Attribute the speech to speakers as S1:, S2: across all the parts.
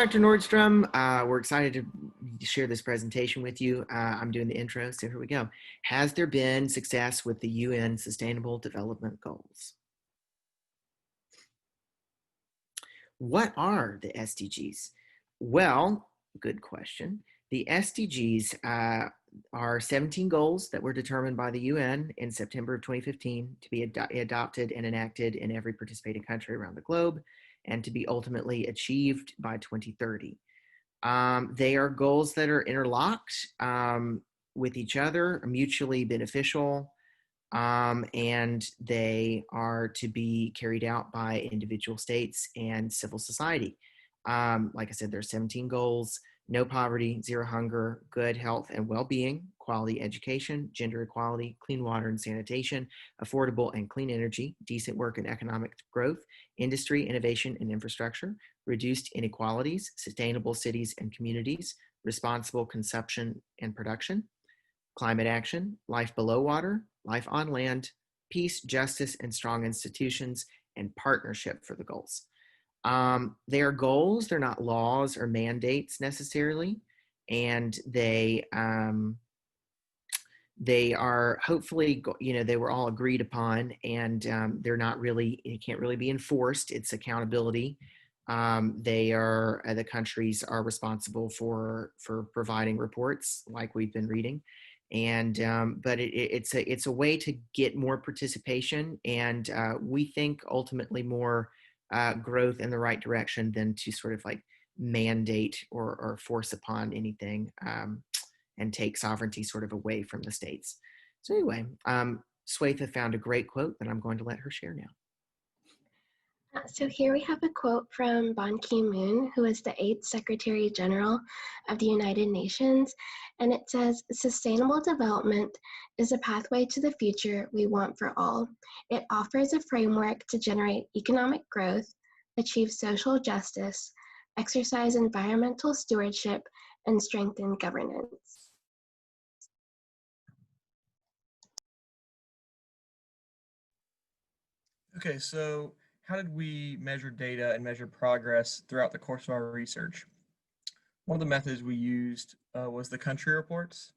S1: Dr. Nordstrom. We're excited to share this presentation with you. I'm doing the intro, so here we go. Has there been success with the UN Sustainable Development Goals? What are the SDGs? Well, good question. The SDGs are 17 goals that were determined by the UN in September of 2015 to be adopted and enacted in every participating country around the globe and to be ultimately achieved by 2030. They are goals that are interlocked with each other, mutually beneficial, and they are to be carried out by individual states and civil society. Like I said, there's 17 goals: no poverty, zero hunger, good health and well-being, quality education, gender equality, clean water and sanitation, affordable and clean energy, decent work and economic growth, industry, innovation and infrastructure, reduced inequalities, sustainable cities and communities, responsible consumption and production, climate action, life below water, life on land, peace, justice, and strong institutions, and partnership for the goals. They are goals, they're not laws or mandates necessarily, and they are hopefully, they were all agreed upon, and they're not really, it can't really be enforced. It's accountability. The countries are responsible for providing reports like we've been reading. And but it's a way to get more participation, and we think ultimately more growth in the right direction than to sort of like mandate or force upon anything and take sovereignty sort of away from the states. So anyway, Swetha found a great quote that I'm going to let her share now.
S2: So here we have a quote from Ban Ki-moon, who is the 8th Secretary General of the United Nations, and it says, "Sustainable development is a pathway to the future we want for all. It offers a framework to generate economic growth, achieve social justice, exercise environmental stewardship, and strengthen governance."
S3: Okay, so how did we measure data and measure progress throughout the course of our research? One of the methods we used was the country reports.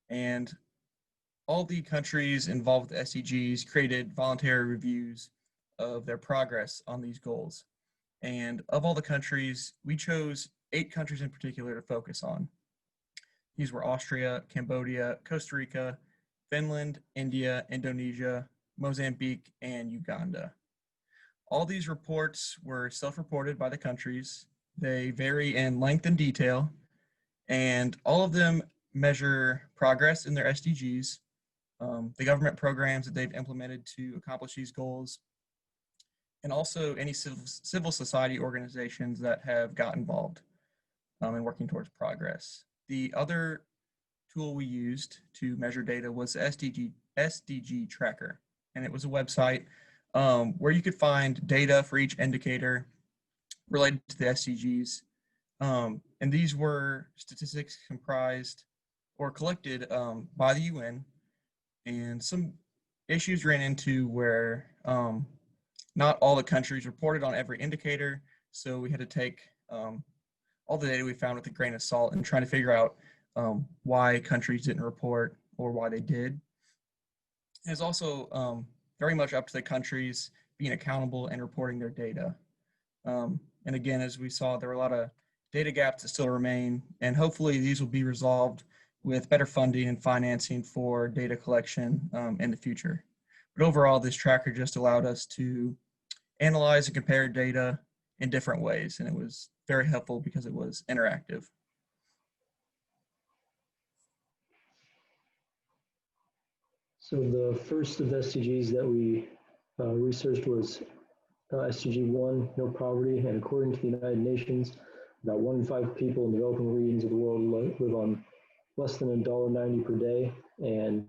S3: And all the countries involved with the SDGs created voluntary reviews of their progress on these goals. And of all the countries, we chose 8 countries in particular to focus on. These were Austria, Cambodia, Costa Rica, Finland, India, Indonesia, Mozambique, and Uganda. All these reports were self-reported by the countries. They vary in length and detail, and all of them measure progress in their SDGs, the government programs that they've implemented to accomplish these goals, and also any civil society organizations that have got involved in working towards progress. The other tool we used to measure data was the SDG tracker. And it was a website where you could find data for each indicator related to the SDGs. And these were statistics comprised or collected by the UN. And some issues ran into where not all the countries reported on every indicator. So we had to take all the data we found with a grain of salt and trying to figure out why countries didn't report or why they did. It's also very much up to the countries being accountable and reporting their data. And again, as we saw, there were a lot of data gaps that still remain, and hopefully these will be resolved with better funding and financing for data collection in the future. But overall, this tracker just allowed us to analyze and compare data in different ways, and it was very helpful because it was interactive.
S4: So the first of the SDGs that we researched was SDG 1, no poverty, and according to the United Nations, about 1 in 5 people in developing regions of the world live on less than $1.90 per day. And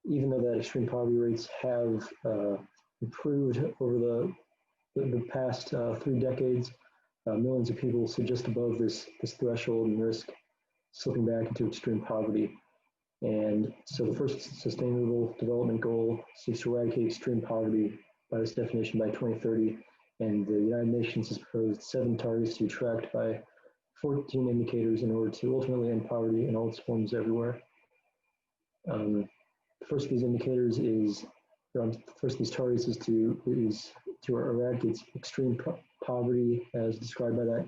S4: even though that extreme poverty rates have improved over the past 3 decades, millions of people sit just above this threshold and risk slipping back into extreme poverty. And so the first Sustainable Development Goal seeks to eradicate extreme poverty by this definition by 2030 And the United Nations has proposed 7 targets to be tracked by 14 indicators in order to ultimately end poverty in all its forms everywhere. First of these indicators is, first of these targets is to eradicate extreme poverty as described by that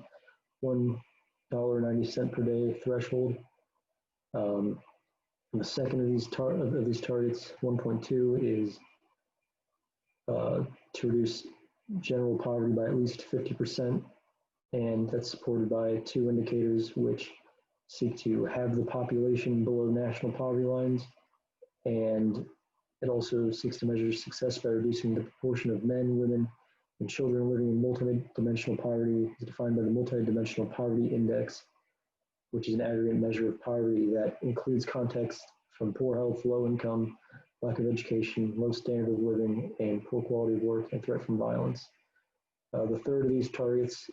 S4: $1.90 per day threshold. The second of these targets, 1.2, is to reduce general poverty by at least 50%, and that's supported by 2 indicators which seek to have the population below national poverty lines, and it also seeks to measure success by reducing the proportion of men, women, and children living in multidimensional poverty, as defined by the Multidimensional Poverty Index, which is an aggregate measure of poverty that includes context from poor health, low income, lack of education, low standard of living, and poor quality of work, and threat from violence. The third of these targets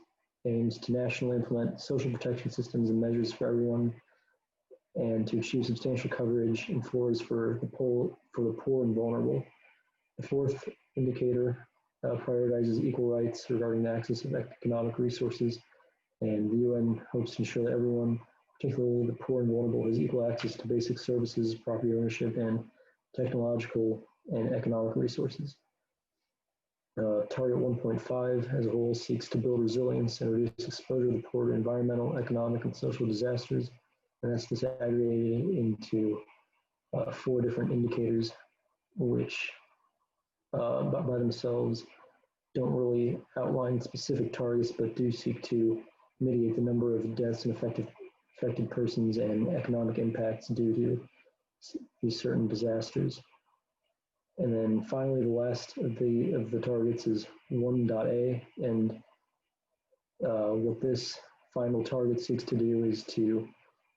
S4: aims to nationally implement social protection systems and measures for everyone, and to achieve substantial coverage in floors for the poor and vulnerable. The fourth indicator prioritizes equal rights regarding the access of economic resources, and the UN hopes to ensure that everyone, particularly the poor and vulnerable, has equal access to basic services, property ownership, and technological and economic resources. Target 1.5 as a whole seeks to build resilience and reduce exposure to the poor to environmental, economic, and social disasters. And that's disaggregated into 4 different indicators, which by themselves don't really outline specific targets, but do seek to mitigate the number of deaths and affected persons and economic impacts due to these certain disasters. And then finally, the last of the targets is 1.A, and what this final target seeks to do is to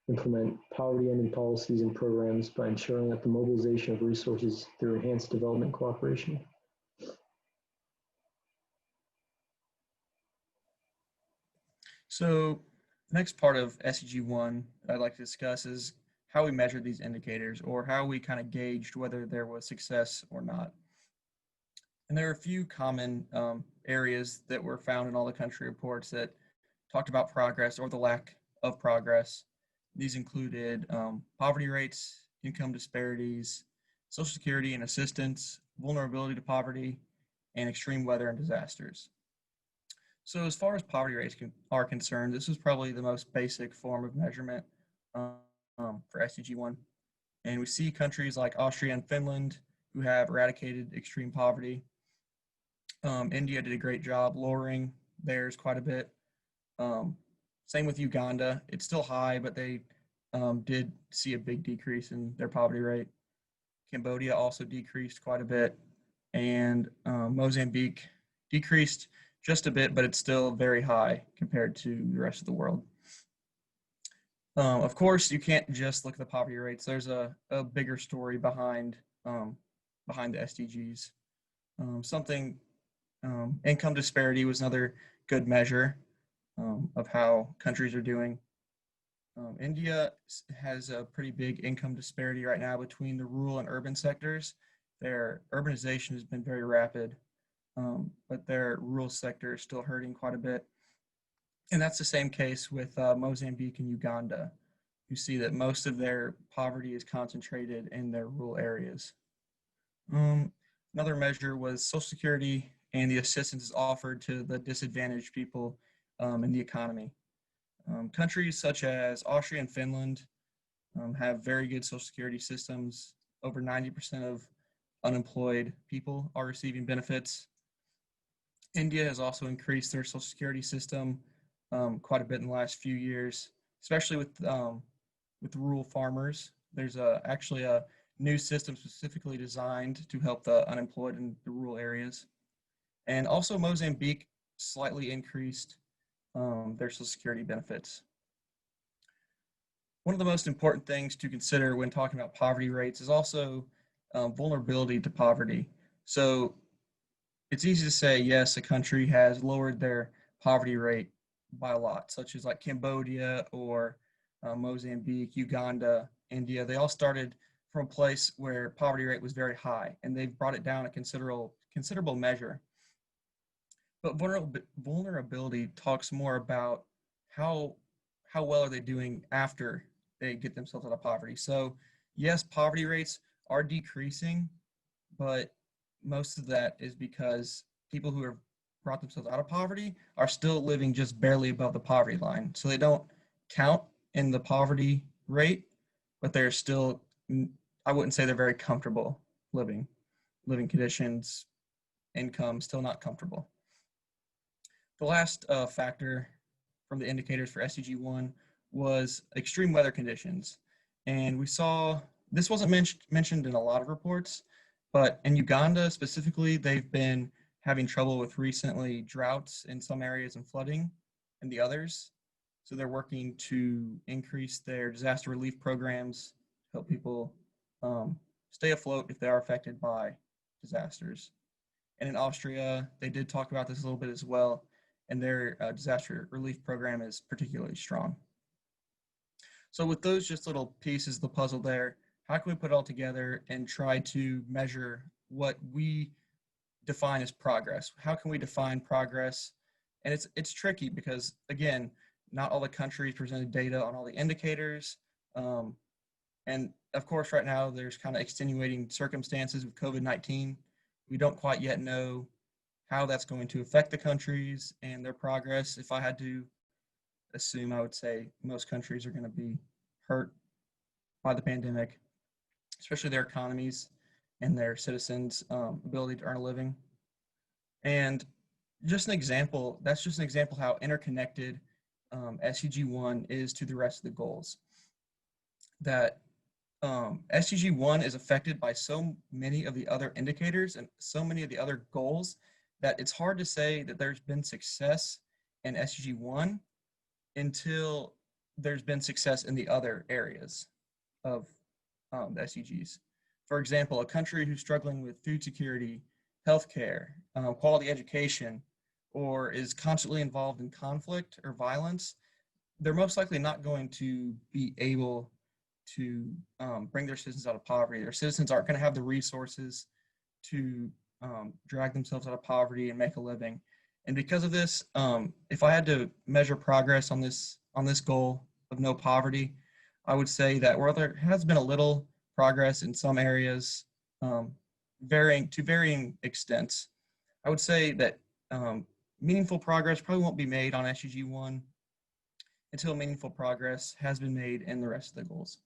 S4: implement poverty-ending policies and programs by ensuring that the mobilization of resources through enhanced development cooperation.
S3: So the next part of SDG 1 I'd like to discuss is how we measured these indicators, or how we kind of gauged whether there was success or not. And there are a few common areas that were found in all the country reports that talked about progress or the lack of progress. These included poverty rates, income disparities, Social Security and assistance, vulnerability to poverty, and extreme weather and disasters. So as far as poverty rates are concerned, this is probably the most basic form of measurement for SDG 1. And we see countries like Austria and Finland who have eradicated extreme poverty. India did a great job lowering theirs quite a bit. Same with Uganda. It's still high, but they did see a big decrease in their poverty rate. Cambodia also decreased quite a bit. And Mozambique decreased just a bit, but it's still very high compared to the rest of the world. Of course, you can't just look at the poverty rates. There's a bigger story behind the SDGs. Income disparity was another good measure of how countries are doing. India has a pretty big income disparity right now between the rural and urban sectors. Their urbanization has been very rapid, but their rural sector is still hurting quite a bit. And that's the same case with Mozambique and Uganda. You see that most of their poverty is concentrated in their rural areas. Another measure was Social Security and the assistance offered to the disadvantaged people in the economy. Countries such as Austria and Finland have very good Social Security systems. Over 90% of unemployed people are receiving benefits. India has also increased their Social Security system quite a bit in the last few years, especially with rural farmers. There's actually a new system specifically designed to help the unemployed in the rural areas. And also Mozambique slightly increased their Social Security benefits. One of the most important things to consider when talking about poverty rates is also vulnerability to poverty. So it's easy to say, yes, a country has lowered their poverty rate by a lot, such as like Cambodia or Mozambique, Uganda, India. They all started from a place where poverty rate was very high, and they've brought it down a considerable measure. But vulnerability talks more about how how well are they doing after they get themselves out of poverty. So yes, poverty rates are decreasing, but most of that is because people who have brought themselves out of poverty are still living just barely above the poverty line. So they don't count in the poverty rate, but they're still, I wouldn't say they're very comfortable living conditions, income, still not comfortable. The last factor from the indicators for SDG 1 was extreme weather conditions. And we saw this wasn't mentioned in a lot of reports, but in Uganda specifically, they've been having trouble with recently droughts in some areas and flooding in the others. So they're working to increase their disaster relief programs, help people stay afloat if they are affected by disasters. And in Austria, they did talk about this a little bit as well, and their disaster relief program is particularly strong. So with those just little pieces of the puzzle there, how can we put it all together and try to measure what we define as progress? How can we define progress? And it's tricky because, again, not all the countries presented data on all the indicators. And of course, right now, there's kind of extenuating circumstances with COVID-19. We don't quite yet know how that's going to affect the countries and their progress. If I had to assume, I would say most countries are going to be hurt by the pandemic, especially their economies and their citizens' ability to earn a living. And just an example, that's just an example how interconnected SDG 1 is to the rest of the goals. That SDG 1 is affected by so many of the other indicators and so many of the other goals that it's hard to say that there's been success in SDG 1 until there's been success in the other areas of the SDGs. For example, a country who's struggling with food security, healthcare, quality education, or is constantly involved in conflict or violence, they're most likely not going to be able to bring their citizens out of poverty. Their citizens aren't going to have the resources to drag themselves out of poverty and make a living. And because of this, if I had to measure progress on this goal of no poverty, I would say that where there has been a little progress in some areas, varying extents, I would say that meaningful progress probably won't be made on SDG 1 until meaningful progress has been made in the rest of the goals.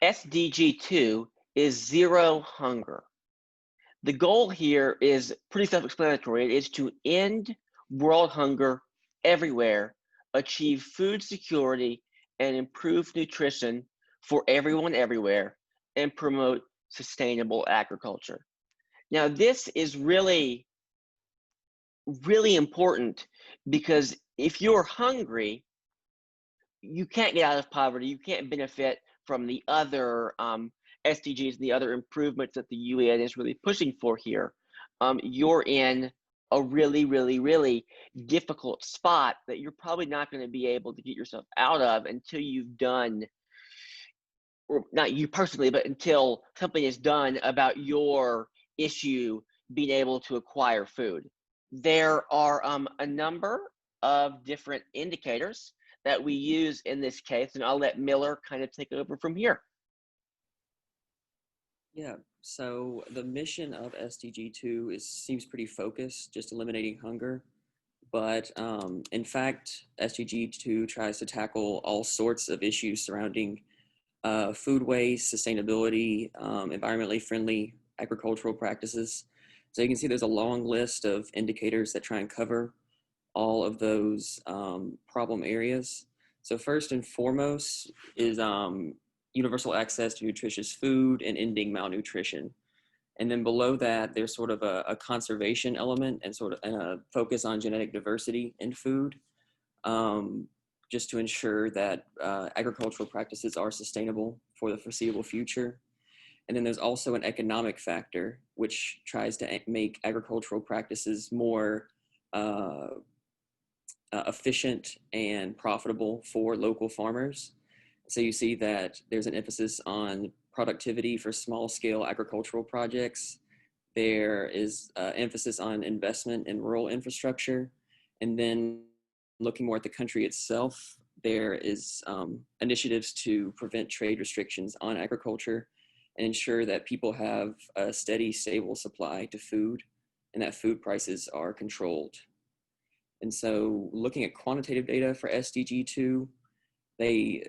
S5: SDG 2 is zero hunger. The goal here is pretty self-explanatory. It is to end world hunger everywhere, achieve food security, and improve nutrition for everyone everywhere, and promote sustainable agriculture. Now, this is really, really important because if you're hungry, you can't get out of poverty. You can't benefit from the other SDGs and the other improvements that the UN is really pushing for here. You're in a really, really, really difficult spot that you're probably not going to be able to get yourself out of until you've done, or not you personally, but until something is done about your issue being able to acquire food. There are a number of different indicators that we use in this case, and I'll let Miller kind of take over from here.
S6: Yeah, so the mission of SDG 2 seems pretty focused, just eliminating hunger. But in fact, SDG 2 tries to tackle all sorts of issues surrounding food waste, sustainability, environmentally friendly agricultural practices. So you can see there's a long list of indicators that try and cover all of those problem areas. So first and foremost is universal access to nutritious food and ending malnutrition. And then below that, there's sort of a conservation element and sort of a focus on genetic diversity in food, just to ensure that agricultural practices are sustainable for the foreseeable future. And then there's also an economic factor, which tries to make agricultural practices more efficient and profitable for local farmers. So you see that there's an emphasis on productivity for small scale agricultural projects. there is emphasis on investment in rural infrastructure. And then looking more at the country itself, there is initiatives to prevent trade restrictions on agriculture and ensure that people have a steady, stable supply to food and that food prices are controlled. And so looking at quantitative data for SDG 2, they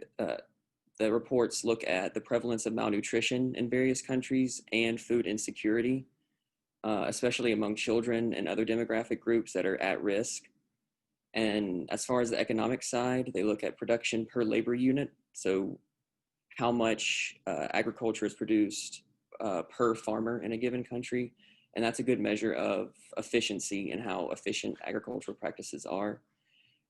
S6: the reports look at the prevalence of malnutrition in various countries and food insecurity, especially among children and other demographic groups that are at risk. And as far as the economic side, they look at production per labor unit. So how much agriculture is produced per farmer in a given country. And that's a good measure of efficiency and how efficient agricultural practices are.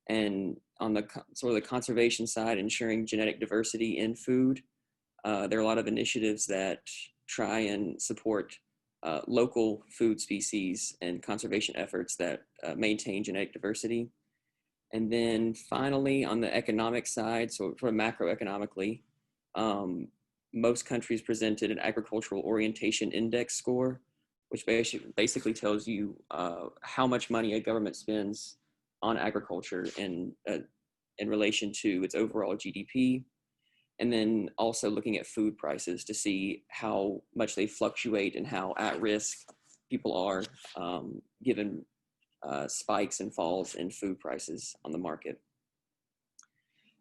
S6: And on the sort of the conservation side, ensuring genetic diversity in food, there are a lot of initiatives that try and support local food species and conservation efforts that maintain genetic diversity. And then finally, on the economic side, so sort of macroeconomically, most countries presented an agricultural orientation index score, which basically tells you how much money a government spends on agriculture in relation to its overall GDP. And then also looking at food prices to see how much they fluctuate and how at risk people are given spikes and falls in food prices on the market.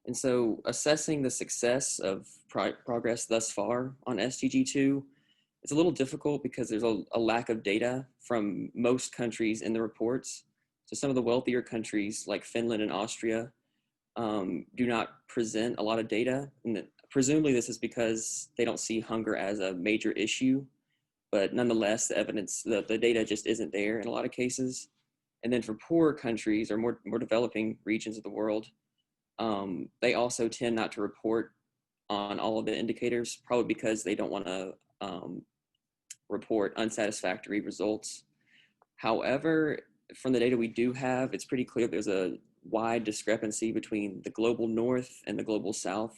S6: And so assessing the success of progress thus far on SDG 2, it's a little difficult because there's a lack of data from most countries in the reports. So some of the wealthier countries like Finland and Austria do not present a lot of data. And presumably this is because they don't see hunger as a major issue, but nonetheless, the evidence, the data just isn't there in a lot of cases. And then for poorer countries or more developing regions of the world, they also tend not to report on all of the indicators, probably because they don't want to report unsatisfactory results. However, from the data we do have, it's pretty clear there's a wide discrepancy between the global north and the global south.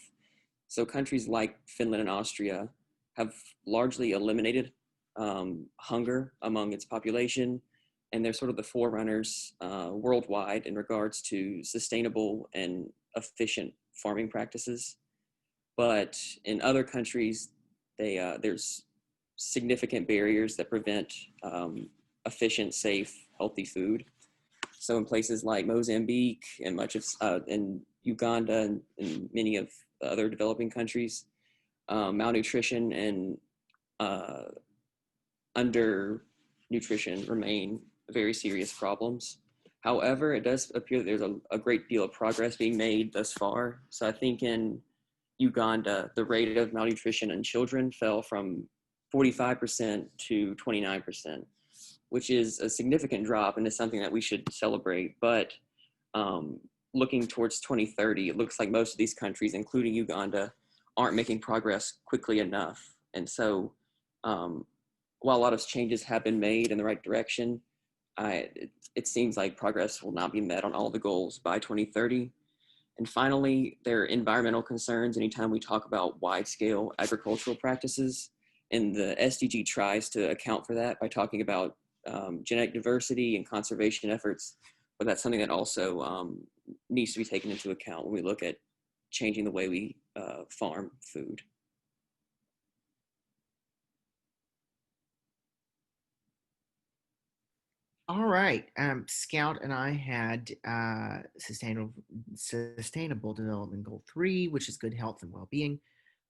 S6: So countries like Finland and Austria have largely eliminated hunger among its population, and they're sort of the forerunners worldwide in regards to sustainable and efficient farming practices. But in other countries, there's significant barriers that prevent efficient, safe, healthy food. So in places like Mozambique and much of in Uganda and many of the other developing countries, malnutrition and undernutrition remain very serious problems. However, it does appear that there's a great deal of progress being made thus far. So I think in Uganda, the rate of malnutrition in children fell from 45% to 29%, which is a significant drop and is something that we should celebrate. But looking towards 2030, it looks like most of these countries, including Uganda, aren't making progress quickly enough. And so while a lot of changes have been made in the right direction, it seems like progress will not be met on all the goals by 2030. And finally, there are environmental concerns anytime we talk about wide-scale agricultural practices. And the SDG tries to account for that by talking about genetic diversity and conservation efforts, but that's something that also needs to be taken into account when we look at changing the way we farm food.
S1: All right. Scout and I had sustainable development goal 3, which is good health and well-being.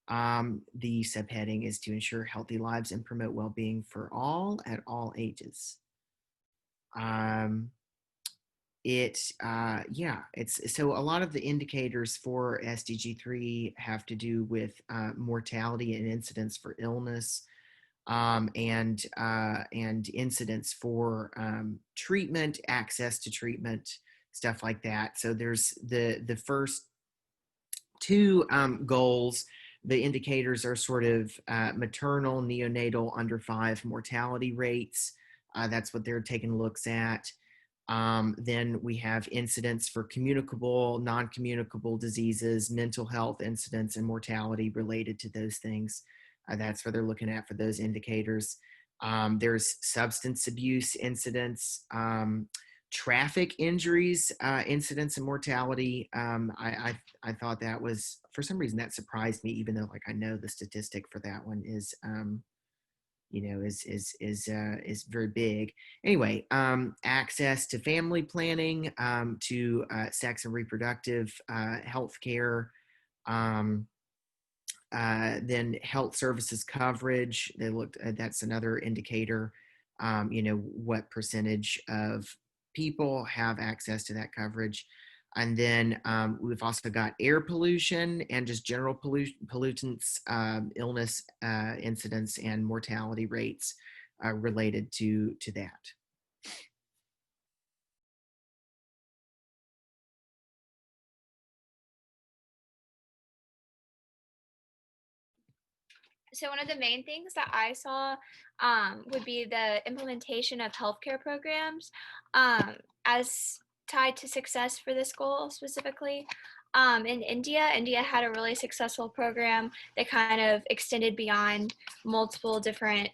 S1: The subheading is to ensure healthy lives and promote well-being for all at all ages. It's so a lot of the indicators for SDG 3 have to do with mortality and incidence for illness, and incidents for treatment, access to treatment, stuff like that. So there's the first two goals. The indicators are sort of maternal, neonatal, under 5 mortality rates. That's what they're taking looks at. Then we have incidents for communicable, non-communicable diseases, mental health incidents, and mortality related to those things. That's what they're looking at for those indicators. There's substance abuse incidents, traffic injuries, incidents, and mortality. I thought that was, for some reason, that surprised me, even though like I know the statistic for that one is is very big. Anyway, access to family planning, to sex and reproductive health care, um, then health services coverage. They looked that's another indicator. What percentage of people have access to that coverage. And then we've also got air pollution and just general pollutants, illness incidents, and mortality rates related to that.
S7: So one of the main things that I saw would be the implementation of healthcare programs as tied to success for this goal specifically. In India had a really successful program that kind of extended beyond multiple different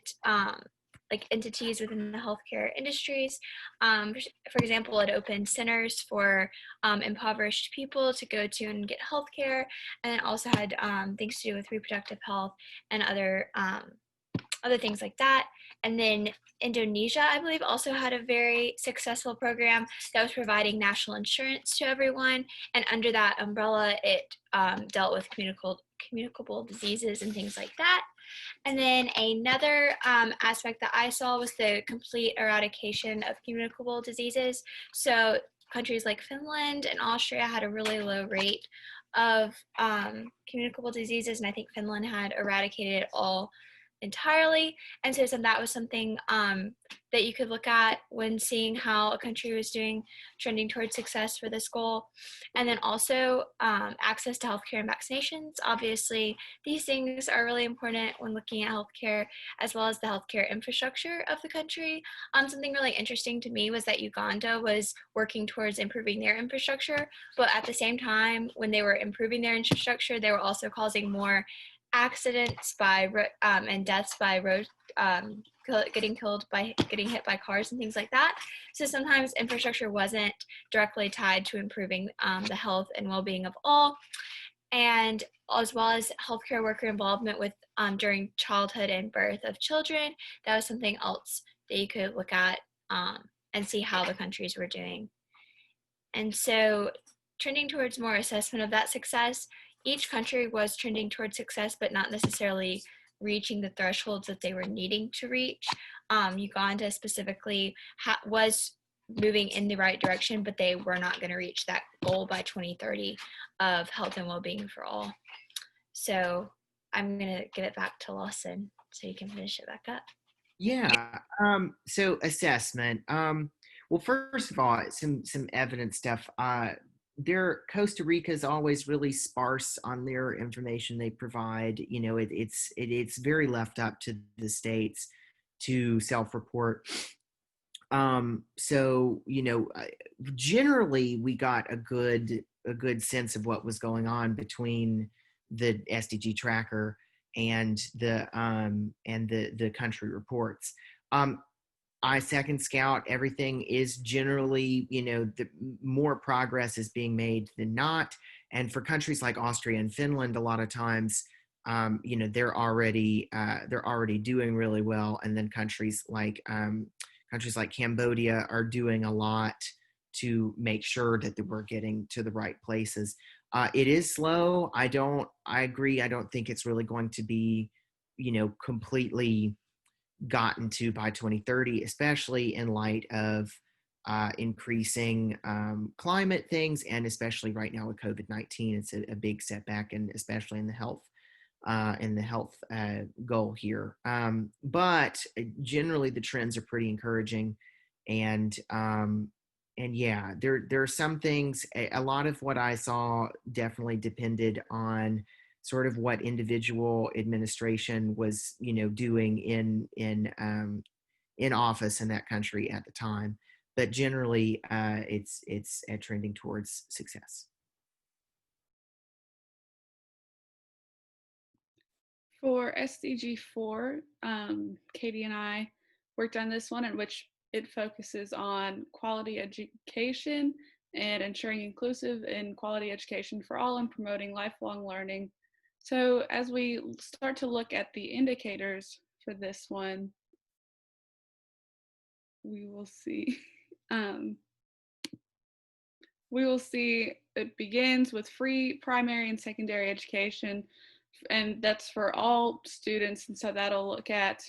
S7: like entities within the healthcare industries. For example, it opened centers for impoverished people to go to and get healthcare, and it also had things to do with reproductive health and other things like that. And then Indonesia, I believe, also had a very successful program that was providing national insurance to everyone. And under that umbrella, it dealt with communicable diseases and things like that. And then another aspect that I saw was the complete eradication of communicable diseases. So countries like Finland and Austria had a really low rate of communicable diseases, and I think Finland had eradicated it all entirely. And so that was something that you could look at when seeing how a country was doing, trending towards success for this goal. And then also access to healthcare and vaccinations. Obviously, these things are really important when looking at healthcare, as well as the healthcare infrastructure of the country. Something really interesting to me was that Uganda was working towards improving their infrastructure, but at the same time, when they were improving their infrastructure, they were also causing more accidents and deaths by road getting killed by getting hit by cars and things like that. So sometimes infrastructure wasn't directly tied to improving the health and well-being of all, and as well as healthcare worker involvement with during childhood and birth of children. That was something else that you could look at and see how the countries were doing. And so trending towards more assessment of that success, each country was trending towards success, but not necessarily reaching the thresholds that they were needing to reach. Uganda specifically was moving in the right direction, but they were not going to reach that goal by 2030 of health and well-being for all. So I'm going to give it back to Lawson so you can finish it back up.
S1: Yeah. So assessment. Well, first of all, some evidence stuff. Costa Rica is always really sparse on their information they provide. It's very left up to the states to self-report. So generally we got a good sense of what was going on between the SDG tracker and the country reports. I second scout, everything is generally, the more progress is being made than not. And for countries like Austria and Finland, a lot of times, they're already doing really well. And then countries like Cambodia are doing a lot to make sure that we're getting to the right places. It is slow. I agree. I don't think it's really going to be, completely gotten to by 2030, especially in light of increasing climate things, and especially right now with COVID-19, it's a big setback, and especially in the health goal here. But generally, the trends are pretty encouraging, and yeah, there are some things. A lot of what I saw definitely depended on sort of what individual administration was, doing in office in that country at the time. But generally, it's trending towards success.
S8: For SDG 4, Katie and I worked on this one, in which it focuses on quality education and ensuring inclusive and quality education for all and promoting lifelong learning. So as we start to look at the indicators for this one, we will see it begins with free primary and secondary education, and that's for all students. And so that will look at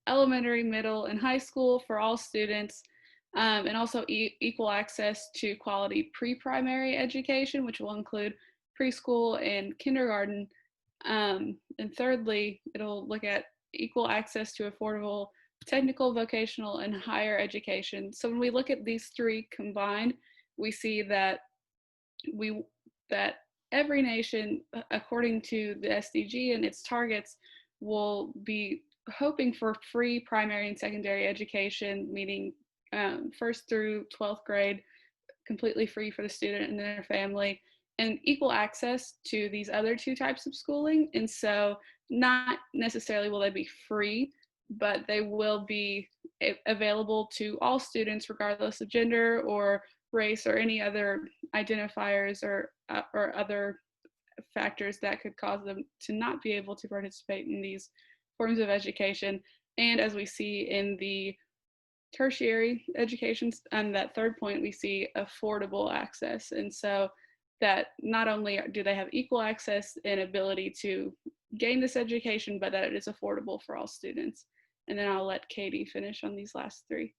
S8: elementary, middle, and high school for all students, and also equal access to quality pre-primary education, which will include preschool and kindergarten. And thirdly, it'll look at equal access to affordable technical, vocational, and higher education. So when we look at these three combined, we see that every nation, according to the SDG and its targets, will be hoping for free primary and secondary education, meaning first through 12th grade, completely free for the student and their family, and equal access to these other two types of schooling. And so not necessarily will they be free, but they will be available to all students regardless of gender or race or any other identifiers or other factors that could cause them to not be able to participate in these forms of education. And as we see in the tertiary education, and that third point, we see affordable access. And so that not only do they have equal access and ability to gain this education, but that it is affordable for all students. And then I'll let Katie finish on these last three.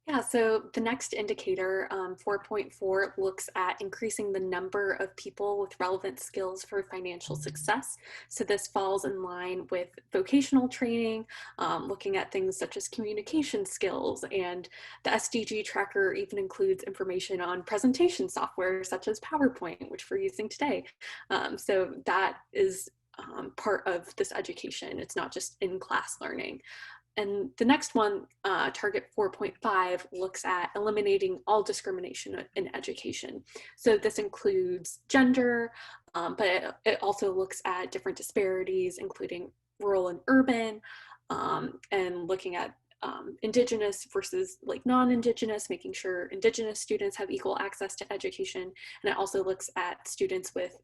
S9: Yeah, so the next indicator, 4.4, looks at increasing the number of people with relevant skills for financial success. So this falls in line with vocational training, looking at things such as communication skills, and the SDG tracker even includes information on presentation software such as PowerPoint, which we're using today. So that is part of this education. It's not just in-class learning. And the next one, target 4.5, looks at eliminating all discrimination in education. So this includes gender, but it also looks at different disparities, including rural and urban, and looking at Indigenous versus like non-Indigenous, making sure Indigenous students have equal access to education. And it also looks at students with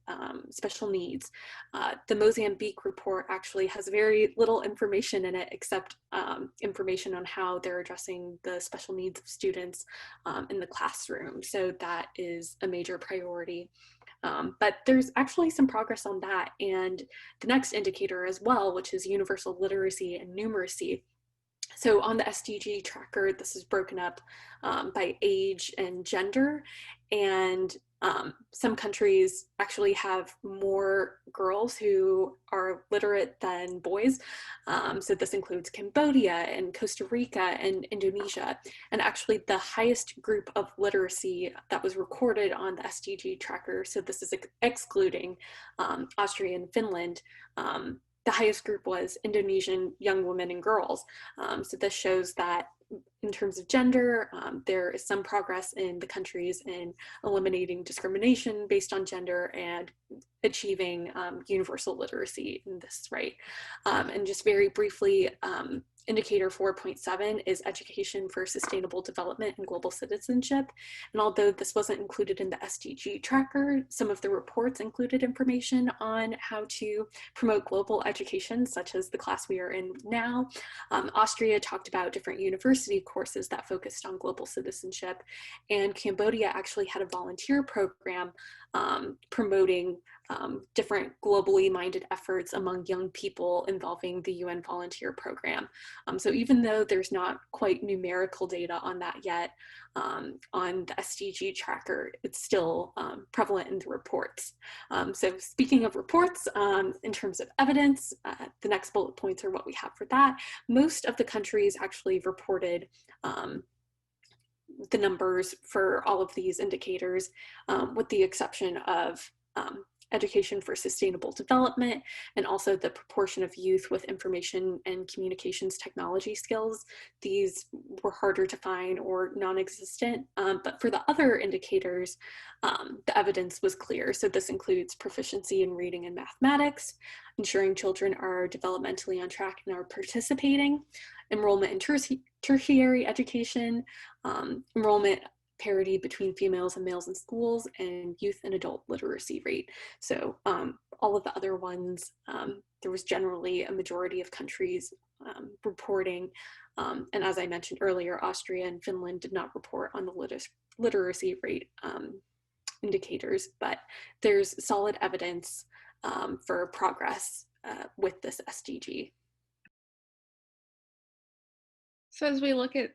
S9: special needs. The Mozambique report actually has very little information in it except information on how they're addressing the special needs of students in the classroom. So that is a major priority. But there's actually some progress on that. And the next indicator as well, which is universal literacy and numeracy. So on the SDG tracker, this is broken up by age and gender, and some countries actually have more girls who are literate than boys. So this includes Cambodia and Costa Rica and Indonesia. And actually the highest group of literacy that was recorded on the SDG tracker, so this is excluding Austria and Finland, the highest group was Indonesian young women and girls. So this shows that in terms of gender, there is some progress in the countries in eliminating discrimination based on gender and achieving universal literacy in this right. And just very briefly, indicator 4.7 is education for sustainable development and global citizenship. And although this wasn't included in the SDG tracker, some of the reports included information on how to promote global education, such as the class we are in now. Austria talked about different university courses that focused on global citizenship, and Cambodia actually had a volunteer program promoting different globally minded efforts among young people involving the UN volunteer program. So even though there's not quite numerical data on that yet, on the SDG tracker, it's still prevalent in the reports. So speaking of reports, in terms of evidence, the next bullet points are what we have for that. Most of the countries actually reported the numbers for all of these indicators, with the exception of education for sustainable development, and also the proportion of youth with information and communications technology skills. These were harder to find or non-existent, but for the other indicators, the evidence was clear. So this includes proficiency in reading and mathematics, ensuring children are developmentally on track and are participating, enrollment in tertiary education, enrollment parity between females and males in schools, and youth and adult literacy rate. So all of the other ones, there was generally a majority of countries reporting. And as I mentioned earlier, Austria and Finland did not report on the literacy rate indicators, but there's solid evidence for progress with this SDG.
S8: So as we look at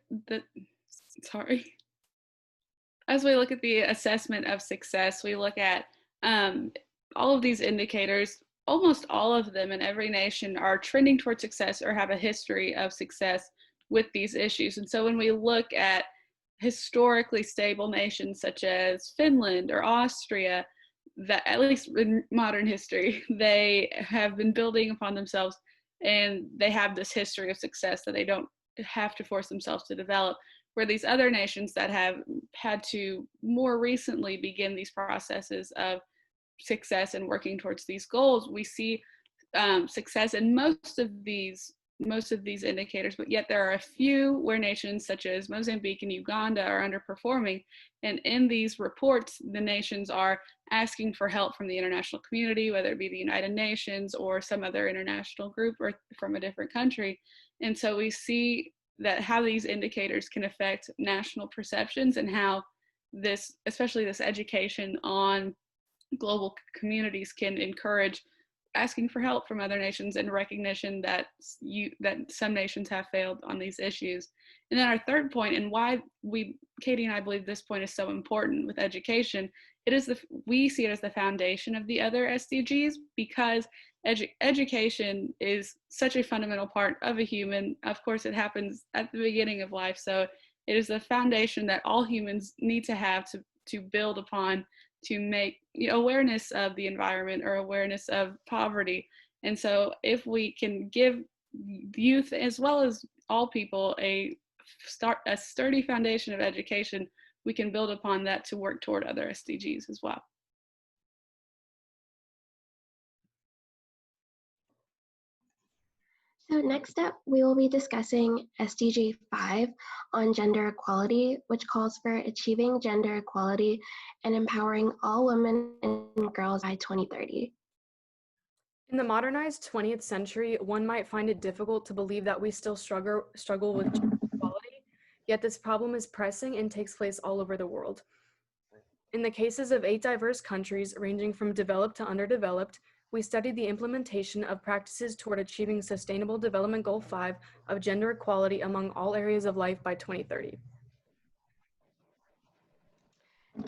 S8: as we look at the assessment of success, we look at all of these indicators. Almost all of them in every nation are trending towards success or have a history of success with these issues. And so when we look at historically stable nations such as Finland or Austria, that at least in modern history, they have been building upon themselves and they have this history of success that they don't have to force themselves to develop. Where these other nations that have had to more recently begin these processes of success and working towards these goals, we see success in most of these indicators, but yet there are a few where nations such as Mozambique and Uganda are underperforming. And in these reports, the nations are asking for help from the international community, whether it be the United Nations or some other international group or from a different country. And so we see that how these indicators can affect national perceptions and how this, especially this education on global communities, can encourage asking for help from other nations and recognition that some nations have failed on these issues. And then our third point, and why Katie and I believe this point is so important with education, we see it as the foundation of the other SDGs, because education is such a fundamental part of a human. Of course, it happens at the beginning of life, so it is the foundation that all humans need to have to build upon, to make awareness of the environment or awareness of poverty. And so if we can give youth as well as all people a sturdy foundation of education, we can build upon that to work toward other SDGs as well.
S2: So next up, we will be discussing SDG 5 on gender equality, which calls for achieving gender equality and empowering all women and girls by 2030.
S10: In the modernized 20th century, one might find it difficult to believe that we still struggle with gender equality, yet this problem is pressing and takes place all over the world. In the cases of 8 diverse countries, ranging from developed to underdeveloped, we studied the implementation of practices toward achieving Sustainable Development Goal 5 of gender equality among all areas of life by 2030.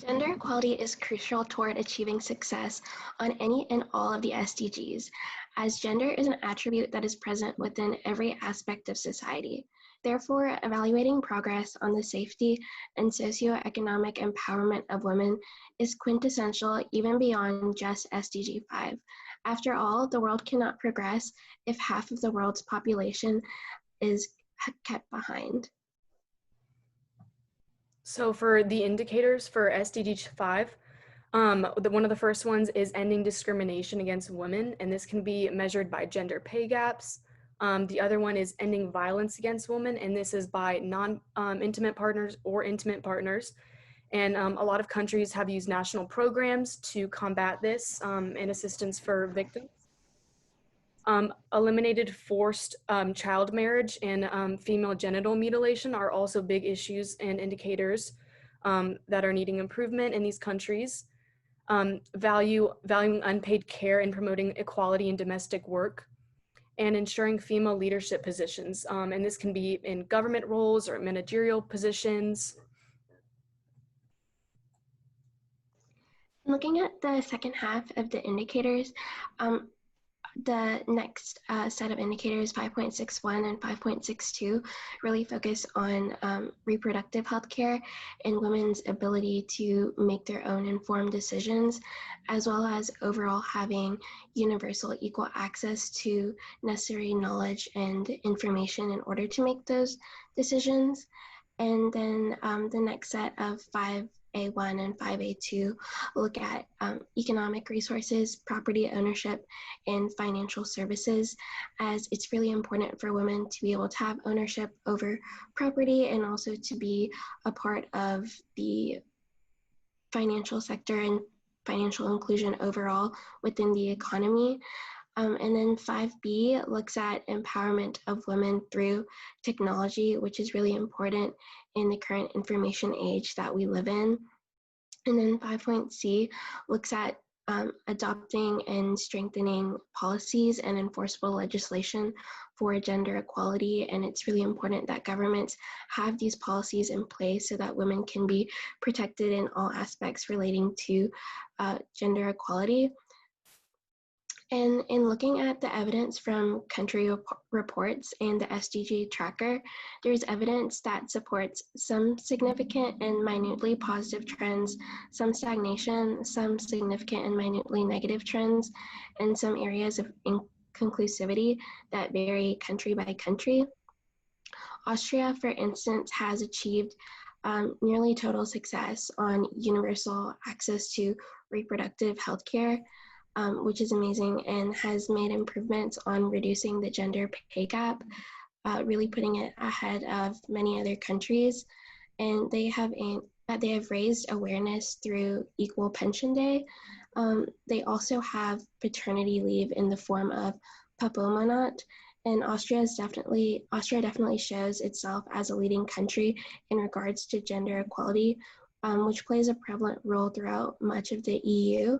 S2: Gender equality is crucial toward achieving success on any and all of the SDGs, as gender is an attribute that is present within every aspect of society. Therefore, evaluating progress on the safety and socioeconomic empowerment of women is quintessential even beyond just SDG 5. After all, the world cannot progress if half of the world's population is kept behind.
S10: So for the indicators for SDG 5, one of the first ones is ending discrimination against women, and this can be measured by gender pay gaps. The other one is ending violence against women, and this is by non-intimate partners or intimate partners. And a lot of countries have used national programs to combat this and assistance for victims. Eliminated forced child marriage and female genital mutilation are also big issues and indicators that are needing improvement in these countries. Valuing unpaid care and promoting equality in domestic work, and ensuring female leadership positions. And this can be in government roles or managerial positions.
S2: Looking at the second half of the indicators, The next set of indicators, 5.61 and 5.62, really focus on reproductive health care and women's ability to make their own informed decisions, as well as overall having universal equal access to necessary knowledge and information in order to make those decisions. And then the next set of 5A1 and 5A2 look at economic resources, property ownership, and financial services, as it's really important for women to be able to have ownership over property and also to be a part of the financial sector and financial inclusion overall within the economy. And then 5B looks at empowerment of women through technology, which is really important in the current information age that we live in. And then 5.C looks at adopting and strengthening policies and enforceable legislation for gender equality. And it's really important that governments have these policies in place so that women can be protected in all aspects relating to gender equality. And in looking at the evidence from country reports and the SDG tracker, there's evidence that supports some significant and minutely positive trends, some stagnation, some significant and minutely negative trends, and some areas of inconclusivity that vary country by country. Austria, for instance, has achieved nearly total success on universal access to reproductive health care, which is amazing, and has made improvements on reducing the gender pay gap, really putting it ahead of many other countries. And they have raised awareness through Equal Pension Day. They also have paternity leave in the form of Papomonat, and Austria definitely shows itself as a leading country in regards to gender equality, which plays a prevalent role throughout much of the EU.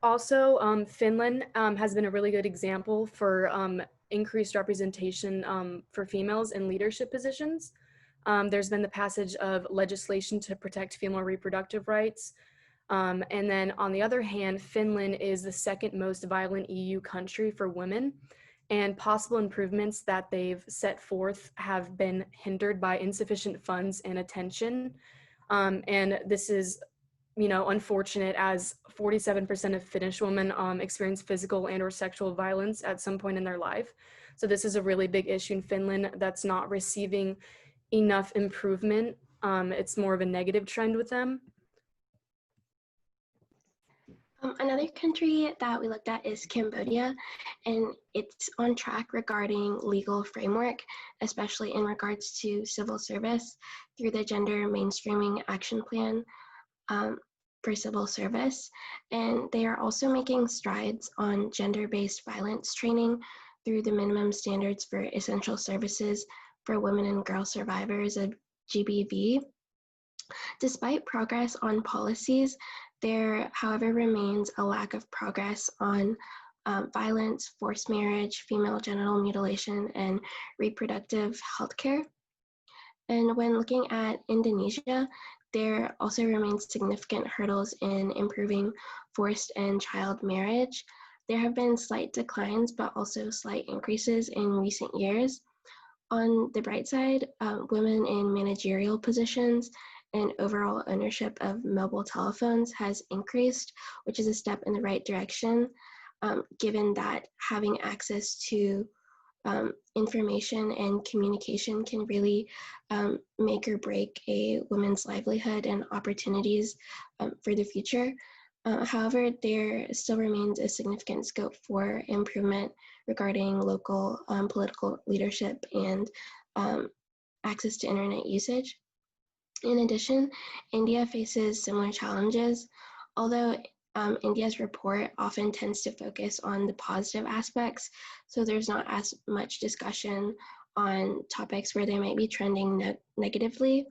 S10: Also, Finland has been a really good example for increased representation for females in leadership positions. There's been the passage of legislation to protect female reproductive rights. And then on the other hand, Finland is the second most violent EU country for women, and possible improvements that they've set forth have been hindered by insufficient funds and attention. And this is unfortunate, as 47% of Finnish women experience physical and or sexual violence at some point in their life. So this is a really big issue in Finland that's not receiving enough improvement. It's more of a negative trend with them.
S2: Another country that we looked at is Cambodia, and it's on track regarding legal framework, especially in regards to civil service through the Gender Mainstreaming Action Plan for civil service. And they are also making strides on gender-based violence training through the minimum standards for essential services for women and girl survivors of GBV. Despite progress on policies, there, however, remains a lack of progress on violence, forced marriage, female genital mutilation, and reproductive health care. And when looking at Indonesia, there also remains significant hurdles in improving forced and child marriage. There have been slight declines, but also slight increases in recent years. On the bright side, women in managerial positions and overall ownership of mobile telephones has increased, which is a step in the right direction, given that having access to information and communication can really make or break a woman's livelihood and opportunities for the future. However, there still remains a significant scope for improvement regarding local political leadership and access to internet usage. In addition, India faces similar challenges, although India's report often tends to focus on the positive aspects, so there's not as much discussion on topics where they might be trending negatively.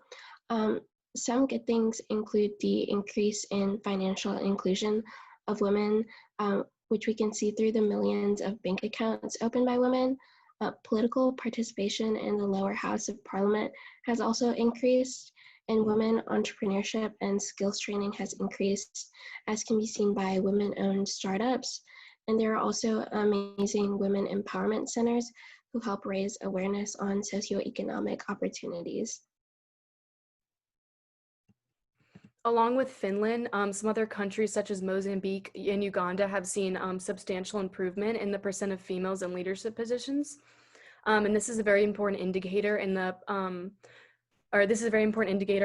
S2: Some good things include the increase in financial inclusion of women, which we can see through the millions of bank accounts opened by women. Political participation in the lower house of parliament has also increased, and women entrepreneurship and skills training has increased, as can be seen by women-owned startups. And there are also amazing women empowerment centers who help raise awareness on socioeconomic opportunities.
S10: Along with Finland, some other countries such as Mozambique and Uganda have seen substantial improvement in the percent of females in leadership positions. And this is a very important indicator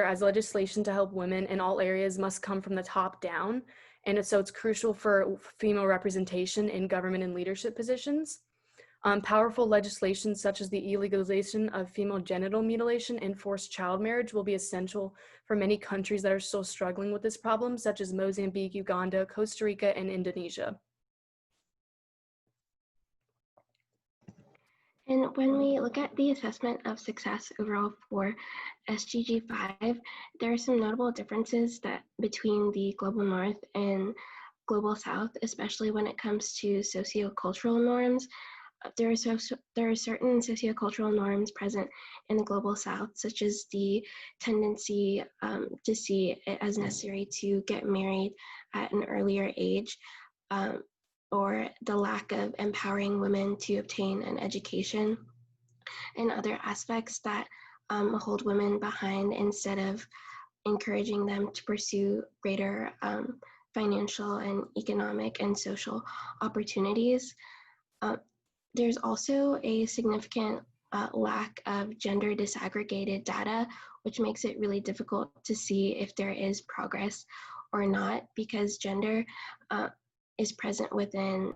S10: as legislation to help women in all areas must come from the top down. And so it's crucial for female representation in government and leadership positions. Powerful legislation such as the illegalization of female genital mutilation and forced child marriage will be essential for many countries that are still struggling with this problem, such as Mozambique, Uganda, Costa Rica, and Indonesia.
S2: And when we look at the assessment of success overall for SDG 5, there are some notable differences between the Global North and Global South, especially when it comes to sociocultural norms. There are certain sociocultural norms present in the Global South, such as the tendency to see it as necessary to get married at an earlier age, or the lack of empowering women to obtain an education, and other aspects that hold women behind instead of encouraging them to pursue greater financial and economic and social opportunities. There's also a significant lack of gender disaggregated data, which makes it really difficult to see if there is progress or not, because gender is present within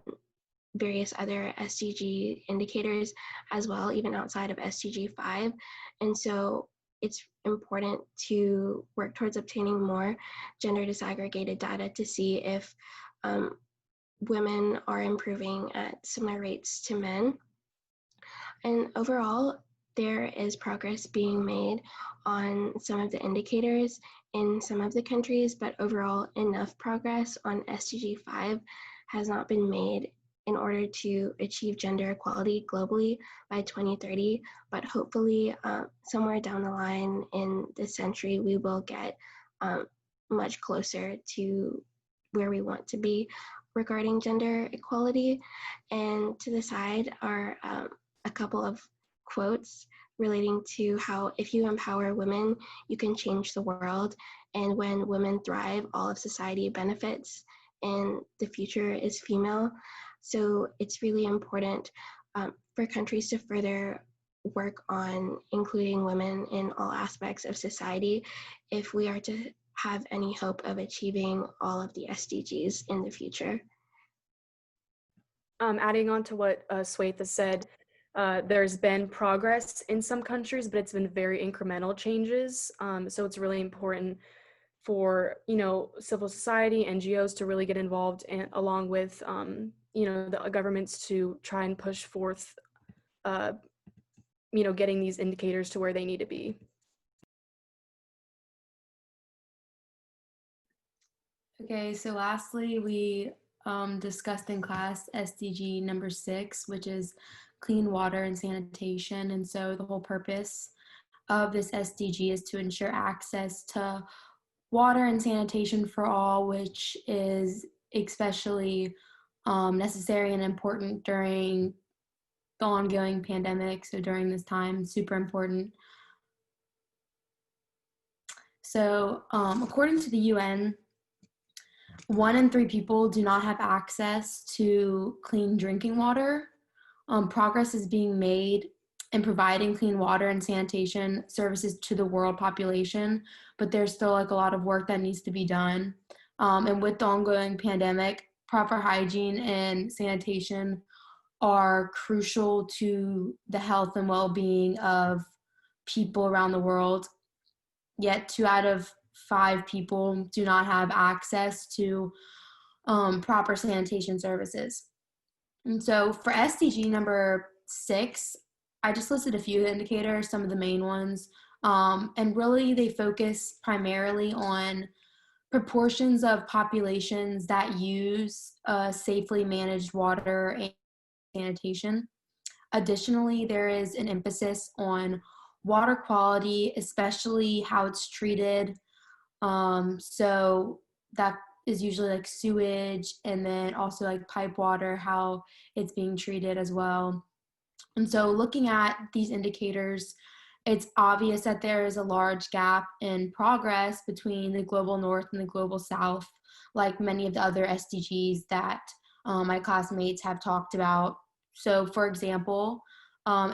S2: various other SDG indicators as well, even outside of SDG 5. And so it's important to work towards obtaining more gender disaggregated data to see if women are improving at similar rates to men. And overall, there is progress being made on some of the indicators in some of the countries, but overall enough progress on SDG 5 has not been made in order to achieve gender equality globally by 2030. But hopefully somewhere down the line in this century, we will get much closer to where we want to be regarding gender equality. And to the side are a couple of quotes relating to how if you empower women, you can change the world. And when women thrive, all of society benefits, and the future is female. So it's really important for countries to further work on including women in all aspects of society if we are to have any hope of achieving all of the SDGs in the future.
S10: Adding on to what Swetha said, there's been progress in some countries, but it's been very incremental changes. So it's really important for, civil society, NGOs to really get involved, and along with, the governments to try and push forth, getting these indicators to where they need to be.
S11: Okay, so lastly, we discussed in class SDG number 6, which is clean water and sanitation. And so the whole purpose of this SDG is to ensure access to water and sanitation for all, which is especially necessary and important during the ongoing pandemic. So during this time, super important. So according to the UN, 1 in 3 people do not have access to clean drinking water. Progress is being made in providing clean water and sanitation services to the world population, but there's still a lot of work that needs to be done. And with the ongoing pandemic, proper hygiene and sanitation are crucial to the health and well-being of people around the world. Yet 2 out of 5 people do not have access to proper sanitation services. And so for SDG number 6, I just listed a few indicators, some of the main ones, and really they focus primarily on proportions of populations that use safely managed water and sanitation. Additionally, there is an emphasis on water quality, especially how it's treated. So that is usually like sewage, and then also like pipe water, how it's being treated as well. And so looking at these indicators, it's obvious that there is a large gap in progress between the global north and the global south, like many of the other SDGs that my classmates have talked about. So for example,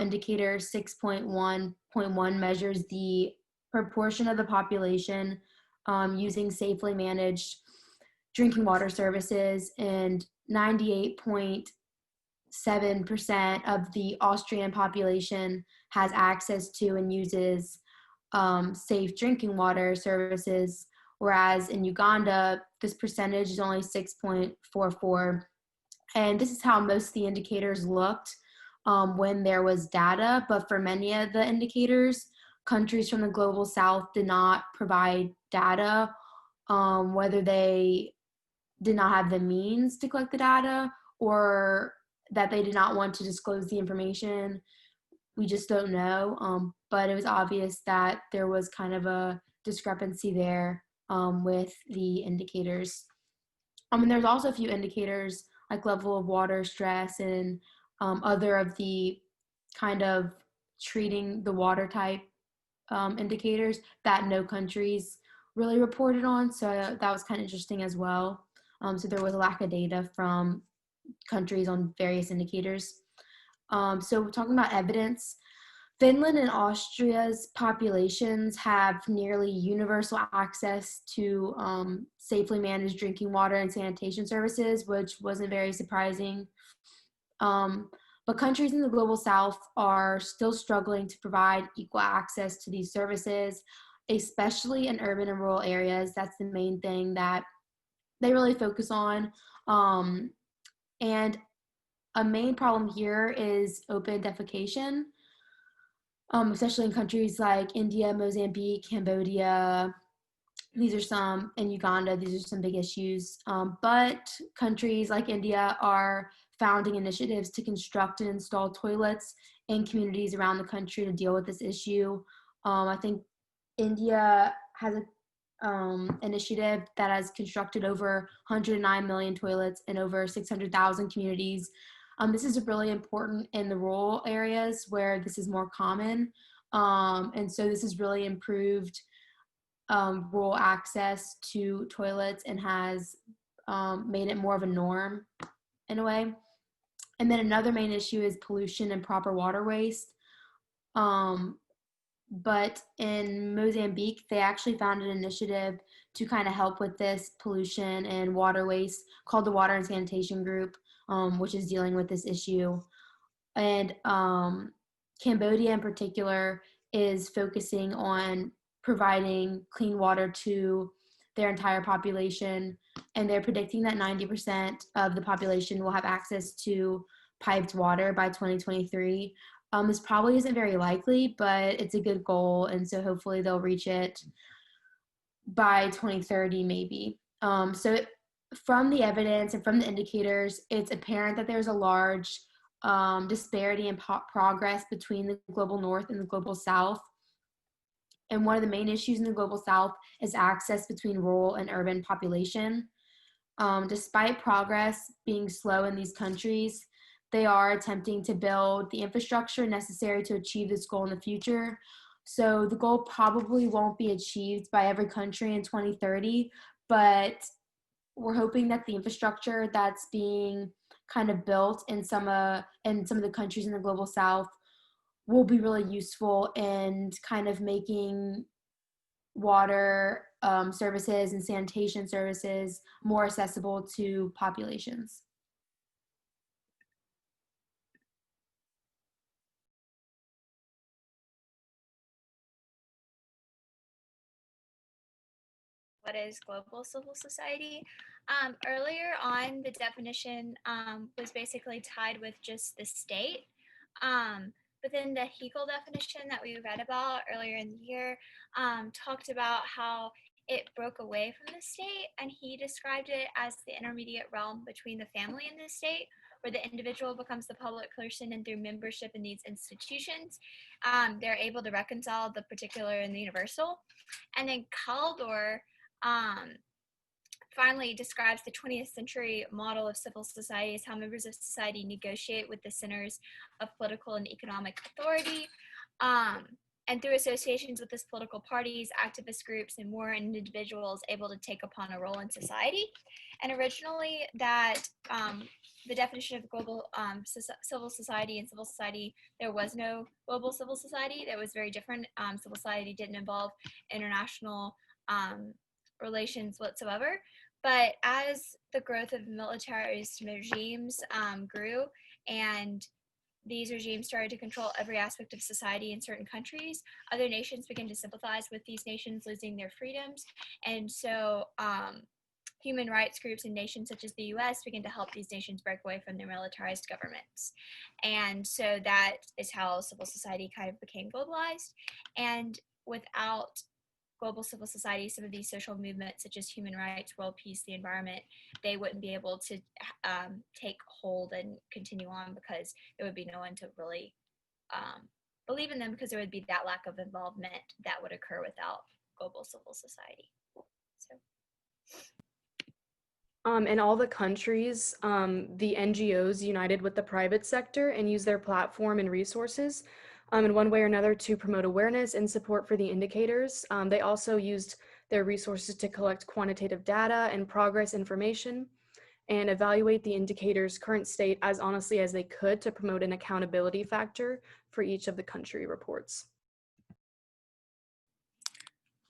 S11: indicator 6.1.1 measures the proportion of the population using safely managed drinking water services, and 98.7% of the Austrian population has access to and uses safe drinking water services, whereas in Uganda, this percentage is only 6.44. And this is how most of the indicators looked when there was data, but for many of the indicators, countries from the global south did not provide data, whether they did not have the means to collect the data or that they did not want to disclose the information. We just don't know. But it was obvious that there was kind of a discrepancy there with the indicators. And there's also a few indicators like level of water stress and other of the kind of treating the water type indicators that no countries really reported on. So that was kind of interesting as well. So there was a lack of data from countries on various indicators. So talking about evidence, Finland and Austria's populations have nearly universal access to safely managed drinking water and sanitation services, which wasn't very surprising. But countries in the global south are still struggling to provide equal access to these services, especially in urban and rural areas. That's the main thing that they really focus on. And a main problem here is open defecation, especially in countries like India, Mozambique, Cambodia. These are some, in Uganda, these are some big issues. But countries like India are founding initiatives to construct and install toilets in communities around the country to deal with this issue. I think India has a initiative that has constructed over 109 million toilets in over 600,000 communities. This is really important in the rural areas where this is more common. And so this has really improved rural access to toilets and has made it more of a norm in a way. And then another main issue is pollution and proper water waste. But in Mozambique, they actually found an initiative to kind of help with this pollution and water waste called the Water and Sanitation Group, which is dealing with this issue. And Cambodia in particular is focusing on providing clean water to their entire population. And they're predicting that 90% of the population will have access to piped water by 2023. This probably isn't very likely, but it's a good goal. And so hopefully they'll reach it by 2030, maybe. So from the evidence and from the indicators, it's apparent that there's a large disparity in progress between the global north and the global south. And one of the main issues in the global south is access between rural and urban population. Despite progress being slow in these countries, they are attempting to build the infrastructure necessary to achieve this goal in the future. So the goal probably won't be achieved by every country in 2030, but we're hoping that the infrastructure that's being kind of built in some of the countries in the global south will be really useful in kind of making water services and sanitation services more accessible to populations.
S7: What is global civil society? Earlier on, the definition was basically tied with just the state. But then the Hegel definition that we read about earlier in the year talked about how it broke away from the state, and he described it as the intermediate realm between the family and the state, where the individual becomes the public person, and through membership in these institutions, they're able to reconcile the particular and the universal. And then Kaldor finally describes the 20th century model of civil society as how members of society negotiate with the centers of political and economic authority. And through associations with these political parties, activist groups, and more individuals able to take upon a role in society. And originally that the definition of global civil society and civil society, there was no global civil society. That was very different. Civil society didn't involve international relations whatsoever. But as the growth of militarist regimes grew, and these regimes started to control every aspect of society in certain countries, other nations began to sympathize with these nations losing their freedoms. And so human rights groups in nations such as the US began to help these nations break away from their militarized governments. And so that is how civil society kind of became globalized. And without global civil society, some of these social movements such as human rights, world peace, the environment, they wouldn't be able to take hold and continue on, because there would be no one to really believe in them, because there would be that lack of involvement that would occur without global civil society. So.
S10: In all the countries, the NGOs united with the private sector and used their platform and resources in one way or another to promote awareness and support for the indicators. They also used their resources to collect quantitative data and progress information and evaluate the indicators' current state as honestly as they could to promote an accountability factor for each of the country reports.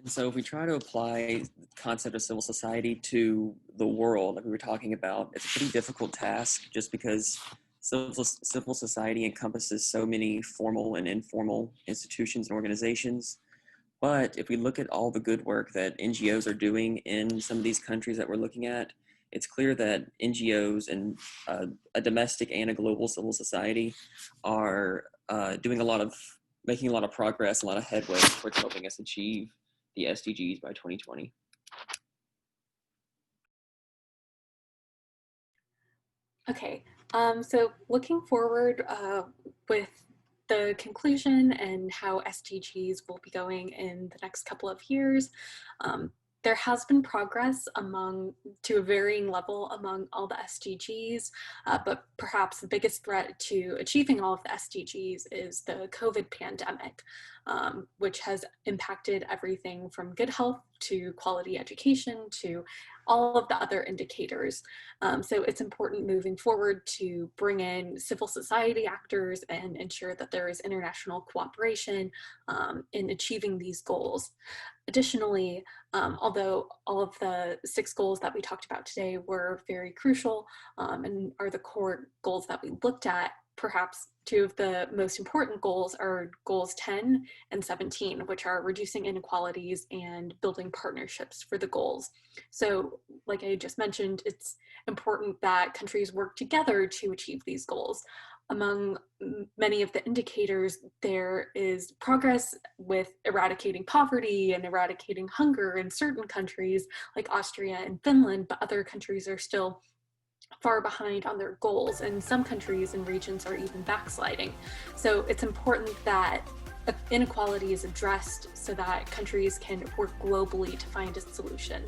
S6: And so if we try to apply the concept of civil society to the world, like we were talking about, it's a pretty difficult task, just because civil society encompasses so many formal and informal institutions and organizations. But if we look at all the good work that NGOs are doing in some of these countries that we're looking at, it's clear that NGOs and a domestic and a global civil society are making a lot of progress, a lot of headway towards helping us achieve the SDGs by 2020.
S9: Okay, so looking forward with the conclusion and how SDGs will be going in the next couple of years, there has been progress to a varying level among all the SDGs, but perhaps the biggest threat to achieving all of the SDGs is the COVID pandemic, which has impacted everything from good health to quality education to all of the other indicators. So it's important moving forward to bring in civil society actors and ensure that there is international cooperation in achieving these goals. Additionally, although all of the 6 goals that we talked about today were very crucial and are the core goals that we looked at, perhaps 2 of the most important goals are goals 10 and 17, which are reducing inequalities and building partnerships for the goals. So like I just mentioned, it's important that countries work together to achieve these goals. Among many of the indicators, there is progress with eradicating poverty and eradicating hunger in certain countries like Austria and Finland, but other countries are still far behind on their goals, and some countries and regions are even backsliding. So it's important that inequality is addressed so that countries can work globally to find a solution.